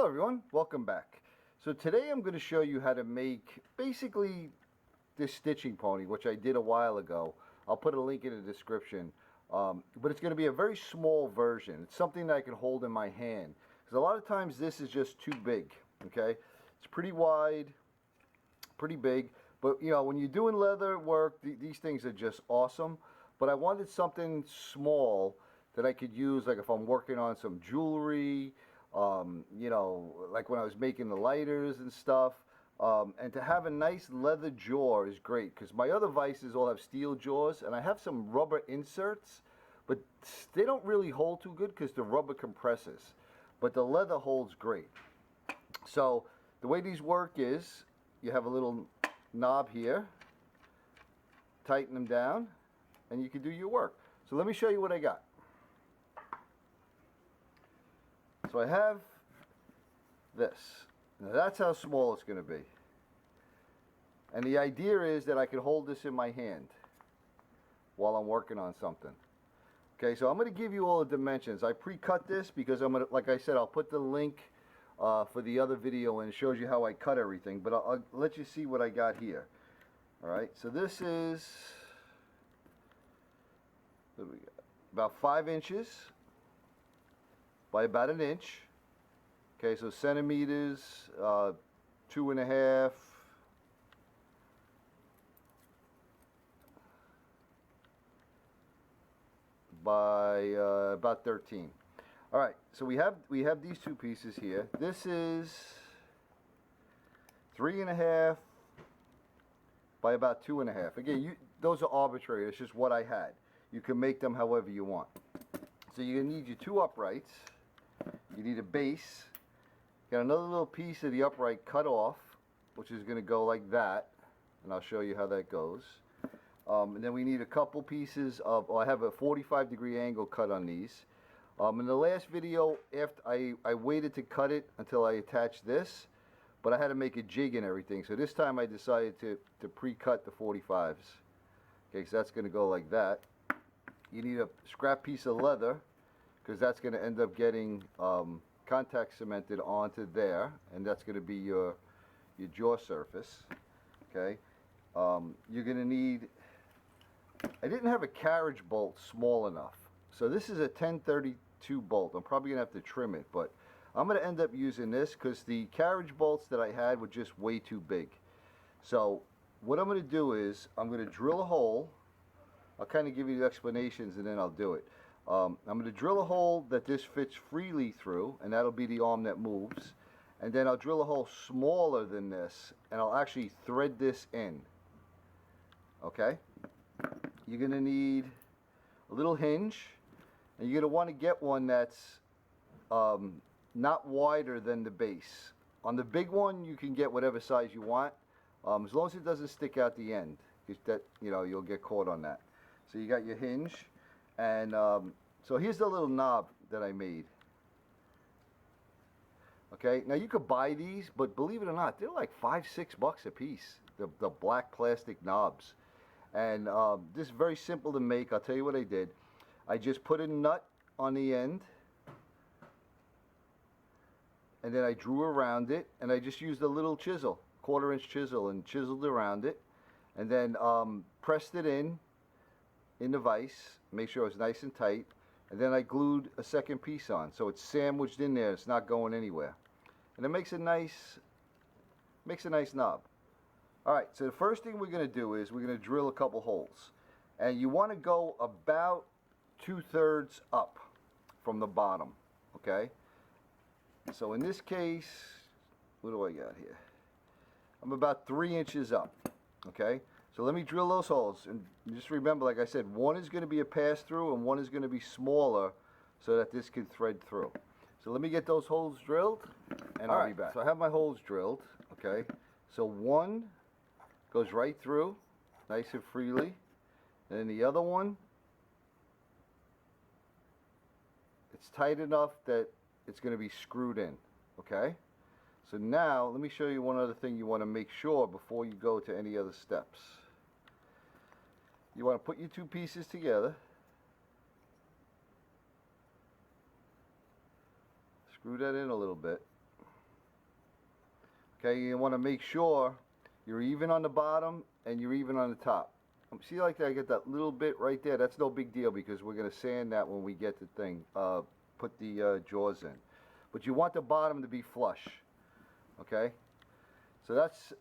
Hello everyone, welcome back. So today I'm going to show you how to make basically this stitching pony, which I did a while ago. I'll put a link in the description. But it's going to be a very small version. It's something that I can hold in my hand. Because a lot of times this is just too big, okay? It's pretty wide, pretty big. But you know, when you're doing leather work, these things are just awesome. But I wanted something small that I could use, like if I'm working on some jewelry, you know, like when I was making the lighters and stuff. And to have a nice leather jaw is great, because my other vices all have steel jaws, and I have some rubber inserts, but they don't really hold too good because the rubber compresses. But the leather holds great. So the way these work is, you have a little knob here, tighten them down, and you can do your work. So let me show you what I got. So I have this. Now that's how small it's going to be. And the idea is that I can hold this in my hand while I'm working on something. Okay, so I'm going to give you all the dimensions. I pre-cut this because I'm going to, like I said, I'll put the link for the other video, and it shows you how I cut everything. But I'll let you see what I got here. Alright, so this is, what do we got? About 5 inches by about an inch. Okay, so centimeters, 2.5 by about 13. All right, so we have these two pieces here. This is 3.5 by about 2.5. Again, those are arbitrary. It's just what I had. You can make them however you want. So you're gonna need your 2 uprights. You need a base. Got another little piece of the upright cut off, which is going to go like that, and I'll show you how that goes. And then we need a couple pieces of, I have a 45-degree angle cut on these. In the last video, after I waited to cut it until I attached this, but I had to make a jig and everything. So this time I decided to pre-cut the 45s. Okay, so that's going to go like that. You need a scrap piece of leather, because that's going to end up getting contact cemented onto there, and that's going to be your jaw surface. Okay, you're going to need, I didn't have a carriage bolt small enough, so this is a 1032 bolt. I'm probably going to have to trim it, but I'm going to end up using this because the carriage bolts that I had were just way too big. So what I'm going to do is I'm going to drill a hole. I'll kind of give you the explanations and then I'll do it. I'm going to drill a hole that this fits freely through, and that'll be the arm that moves. And then I'll drill a hole smaller than this, and I'll actually thread this in. Okay? You're going to need a little hinge, and you're going to want to get one that's not wider than the base. On the big one, you can get whatever size you want, as long as it doesn't stick out the end, because that, you know, you'll get caught on that. So you got your hinge. And so here's the little knob that I made. Okay, now you could buy these, but believe it or not, they're like $5-6 a piece, the black plastic knobs. And this is very simple to make. I'll tell you what I did. I just put a nut on the end, and then I drew around it, and I just used a little chisel, 1/4-inch chisel, and chiseled around it, and then pressed it in the vise, make sure it's nice and tight, and then I glued a second piece on, so it's sandwiched in there. It's not going anywhere, and it makes a nice knob. All right, so the first thing we're going to do is we're going to drill a couple holes, and you want to go about 2/3 up from the bottom. Okay, so in this case, what do I got here? I'm about 3 inches up. Okay, so let me drill those holes, and just remember, like I said, one is going to be a pass-through and one is going to be smaller so that this can thread through. So let me get those holes drilled, and I'll be back. So I have my holes drilled. Okay, so one goes right through nice and freely, and then the other one, it's tight enough that it's going to be screwed in. Okay, so now let me show you one other thing you want to make sure before you go to any other steps. You want to put your 2 pieces together, screw that in a little bit, Okay, you want to make sure you're even on the bottom and you're even on the top. See, like that, I get that little bit right there. That's no big deal because we're going to sand that when we get the thing, put the jaws in. But you want the bottom to be flush. Okay, so that's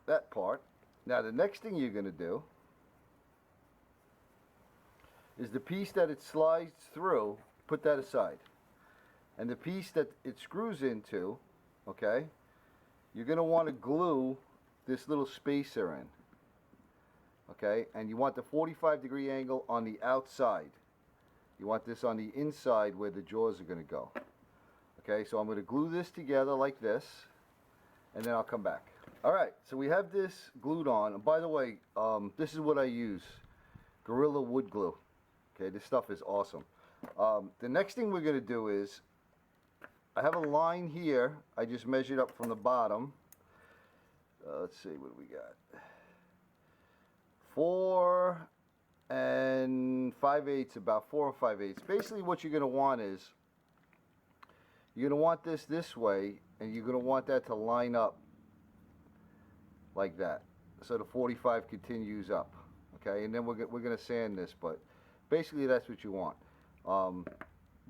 that part. Now the next thing you're going to do is the piece that it slides through, put that aside. And the piece that it screws into, okay, you're going to want to glue this little spacer in. Okay, and you want the 45-degree angle on the outside. You want this on the inside where the jaws are going to go. Okay, so I'm going to glue this together like this, and then I'll come back. Alright, so we have this glued on. And by the way, this is what I use, Gorilla Wood Glue. Okay, this stuff is awesome. The next thing we're going to do is, I have a line here. I just measured up from the bottom. Let's see, what do we got? 4 5/8, about 4 5/8. Basically what you're going to want is, you're going to want this way, and you're going to want that to line up like that. So the 45 continues up. Okay, and then we're going to sand this, but basically that's what you want.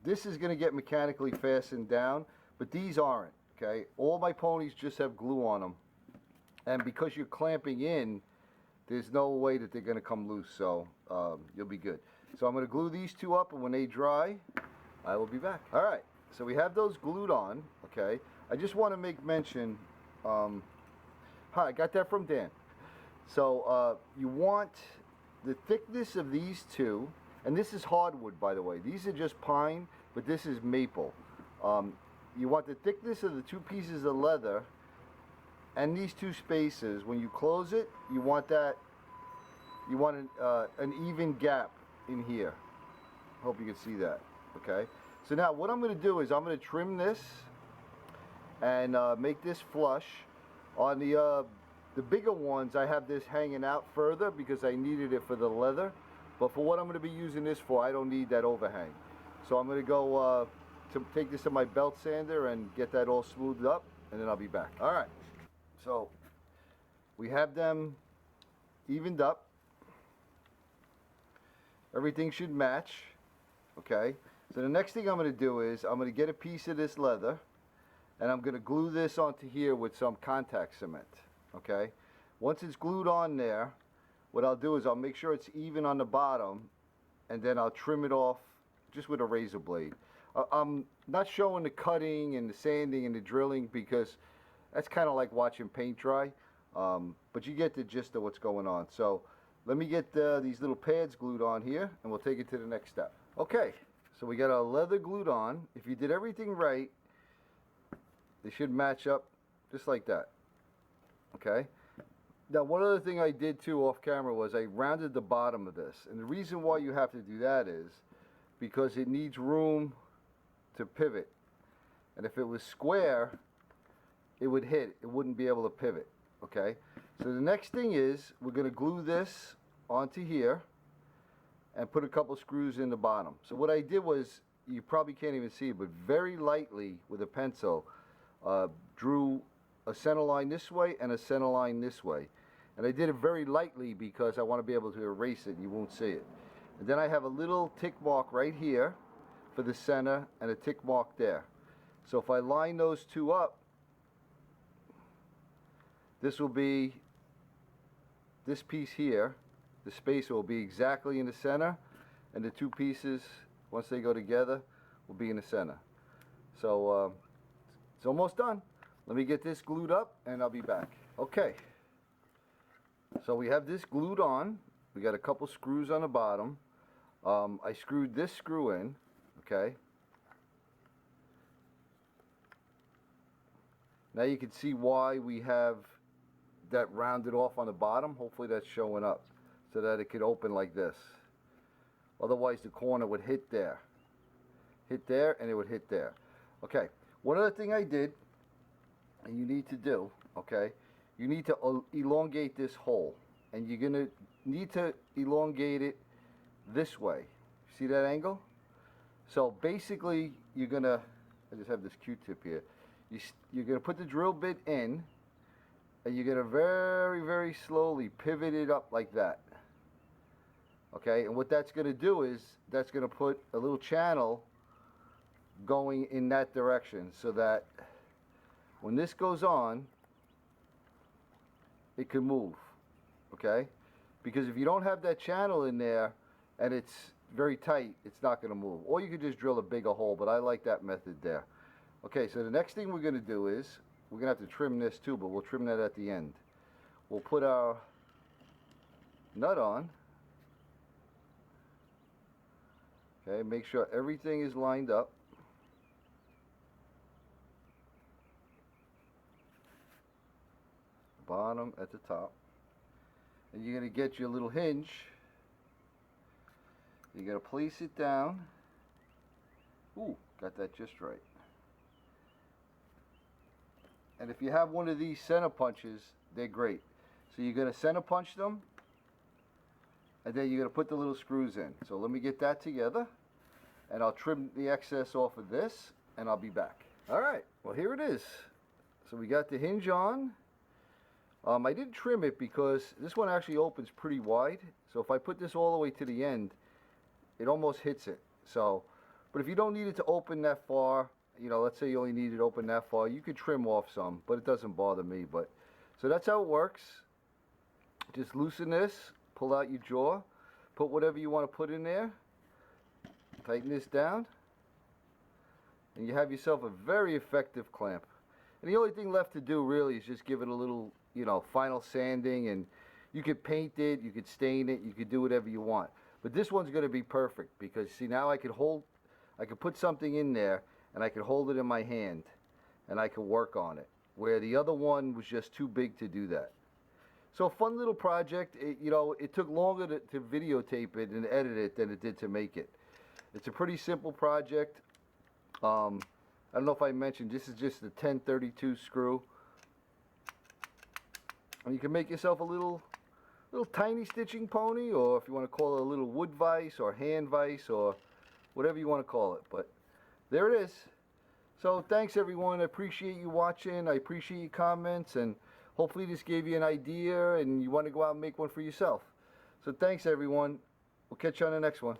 This is going to get mechanically fastened down, but these aren't. Okay, all my ponies just have glue on them, and because you're clamping in, there's no way that they're going to come loose, so you'll be good. So I'm going to glue these two up, and when they dry, I will be back. Alright, so we have those glued on, okay. I just want to make mention, hi, I got that from Dan. So you want the thickness of these two, and this is hardwood, by the way. These are just pine, but this is maple. You want the thickness of the two pieces of leather and these two spaces. When you close it, you want an even gap in here. Hope you can see that. Okay, so now what I'm going to do is I'm going to trim this and make this flush. On the bigger ones, I have this hanging out further because I needed it for the leather, but for what I'm going to be using this for, I don't need that overhang. So I'm going to go to take this to my belt sander and get that all smoothed up, and then I'll be back. Alright, so we have them evened up. Everything should match. Okay, so the next thing I'm going to do is I'm going to get a piece of this leather, and I'm going to glue this onto here with some contact cement. Okay, once it's glued on there, what I'll do is I'll make sure it's even on the bottom, and then I'll trim it off just with a razor blade. I'm not showing the cutting and the sanding and the drilling because that's kind of like watching paint dry, but you get the gist of what's going on. So let me get these little pads glued on here, and we'll take it to the next step. Okay, so we got our leather glued on. If you did everything right, they should match up just like that. Okay, now one other thing I did too off camera was I rounded the bottom of this, and the reason why you have to do that is because it needs room to pivot, and if it was square, it would hit, it wouldn't be able to pivot. Okay, so the next thing is we're going to glue this onto here and put a couple screws in the bottom. So what I did was, you probably can't even see it, but very lightly with a pencil drew a center line this way and a center line this way, and I did it very lightly because I want to be able to erase it and you won't see it. And then I have a little tick mark right here for the center and a tick mark there. So if I line those two up, this will be, this piece here, the spacer will be exactly in the center, and the two pieces, once they go together, will be in the center. So it's almost done. Let me get this glued up and I'll be back. Okay, so we have this glued on. We got a couple screws on the bottom. I screwed this screw in. Okay, now you can see why we have that rounded off on the bottom. Hopefully that's showing up so that it could open like this. Otherwise the corner would hit there, and it would hit there. Okay, one other thing I did, and you need to do, okay, you need to elongate this hole, and you're gonna need to elongate it this way. See that angle? So basically you're gonna, I just have this Q-tip here, You're going to put the drill bit in, and you're going to very, very slowly pivot it up like that. Okay, and what that's going to do is that's going to put a little channel going in that direction, so that when this goes on, it can move. Okay, because if you don't have that channel in there and it's very tight, it's not going to move. Or you could just drill a bigger hole, but I like that method there. Okay, so the next thing we're going to do is we're going to have to trim this too, but we'll trim that at the end. We'll put our nut on. Okay, make sure everything is lined up. Bottom at the top. And you're going to get your little hinge. You're going to place it down. Ooh, got that just right. And if you have one of these center punches, they're great. So you're going to center punch them, and then you're going to put the little screws in. So let me get that together, and I'll trim the excess off of this, and I'll be back. Alright, well here it is. So we got the hinge on. I didn't trim it because this one actually opens pretty wide. So if I put this all the way to the end, it almost hits it. So, but if you don't need it to open that far, you know, let's say you only need it open that far, you could trim off some, but it doesn't bother me. But so that's how it works. Just loosen this, pull out your jaw, put whatever you want to put in there, tighten this down, and you have yourself a very effective clamp. And the only thing left to do really is just give it a little, you know, final sanding, and you could paint it, you could stain it, you could do whatever you want. But this one's going to be perfect because see, now I could put something in there and I could hold it in my hand and I could work on it, where the other one was just too big to do that. So a fun little project. You know, it took longer to videotape it and edit it than it did to make it. It's a pretty simple project. I don't know if I mentioned, this is just the 1032 screw. And you can make yourself a little tiny stitching pony, or if you want to call it a little wood vise or hand vise or whatever you want to call it. But there it is. So thanks everyone. I appreciate you watching. I appreciate your comments, and hopefully this gave you an idea and you want to go out and make one for yourself. So thanks everyone. We'll catch you on the next one.